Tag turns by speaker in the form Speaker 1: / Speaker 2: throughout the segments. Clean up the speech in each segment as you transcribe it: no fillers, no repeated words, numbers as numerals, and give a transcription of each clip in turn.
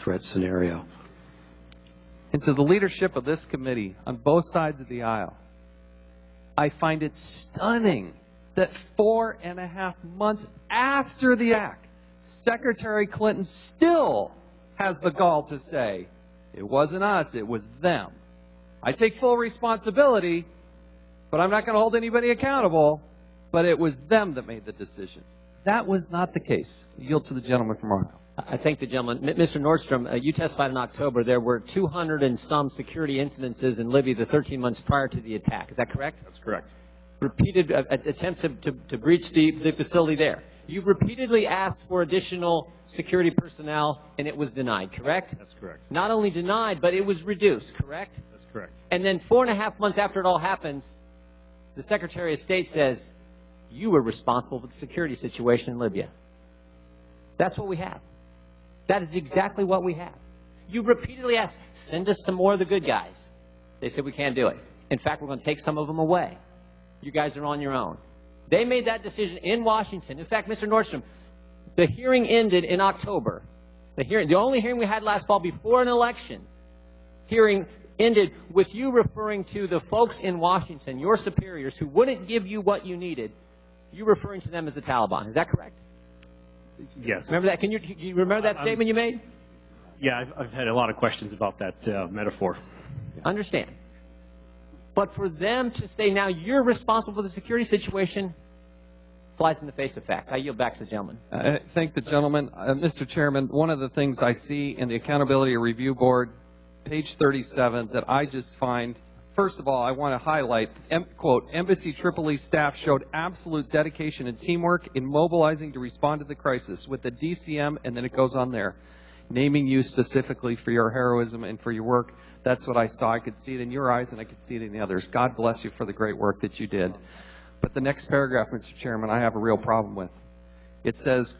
Speaker 1: threat scenario.
Speaker 2: And to the leadership of this committee on both sides of the aisle, I find it stunning that 4.5 months after the act, Secretary Clinton still has the gall to say, it wasn't us, it was them. I take full responsibility, but I'm not going to hold anybody accountable, but it was them that made the decisions. That was not the case. I yield to the gentleman from Ohio.
Speaker 3: I thank the gentleman. Mr. Nordstrom, you testified in October there were 200 and some security incidences in Libya the 13 months prior to the attack. Is that correct?
Speaker 4: That's correct.
Speaker 3: Repeated attempts to breach the facility there. You repeatedly asked for additional security personnel, and it was denied, correct?
Speaker 4: That's correct.
Speaker 3: Not only denied, but it was reduced, correct?
Speaker 4: That's correct.
Speaker 3: And then 4.5 months after it all happens, the Secretary of State says, you were responsible for the security situation in Libya. That's what we have. That is exactly what we have. You repeatedly asked, send us some more of the good guys. They said, we can't do it. In fact, we're going to take some of them away. You guys are on your own. They made that decision in Washington. In fact, Mr. Nordstrom, the hearing ended in October. The only hearing we had last fall before an election hearing ended with you referring to the folks in Washington, your superiors, who wouldn't give you what you needed, you referring to them as the Taliban. Is that correct?
Speaker 4: Yes.
Speaker 3: Remember that? Can you remember that statement you made?
Speaker 4: Yeah, I've had a lot of questions about that metaphor.
Speaker 3: Understand. But for them to say now you're responsible for the security situation flies in the face of fact. I yield back to the gentleman.
Speaker 2: I thank the gentleman. Mr. Chairman, one of the things I see in the Accountability Review Board, page 37, that I just find, first of all, I want to highlight, quote, Embassy Tripoli staff showed absolute dedication and teamwork in mobilizing to respond to the crisis with the DCM, and then it goes on there, naming you specifically for your heroism and for your work. That's what I saw. I could see it in your eyes, and I could see it in the others. God bless you for the great work that you did. But the next paragraph, Mr. Chairman, I have a real problem with. It says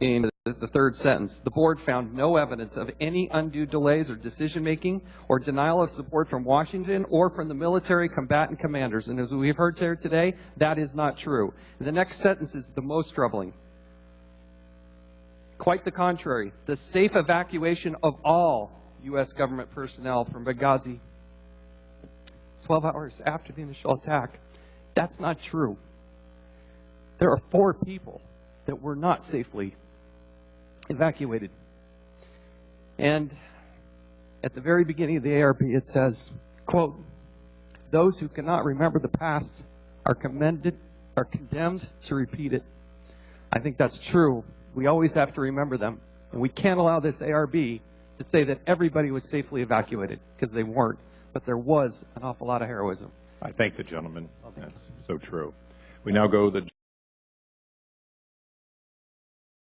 Speaker 2: in the third sentence, the board found no evidence of any undue delays or decision-making or denial of support from Washington or from the military combatant commanders. And as we've heard here today, that is not true. The next sentence is the most troubling. Quite the contrary, the safe evacuation of all U.S. government personnel from Benghazi 12 hours after the initial attack. That's not true. There are 4 people that were not safely evacuated. And at the very beginning of the ARP, it says, quote, those who cannot remember the past are condemned to repeat it. I think that's true. We always have to remember them. And we can't allow this ARB to say that everybody was safely evacuated, because they weren't. But there was an awful lot of heroism.
Speaker 5: I thank the gentleman. That's so true. We now go to the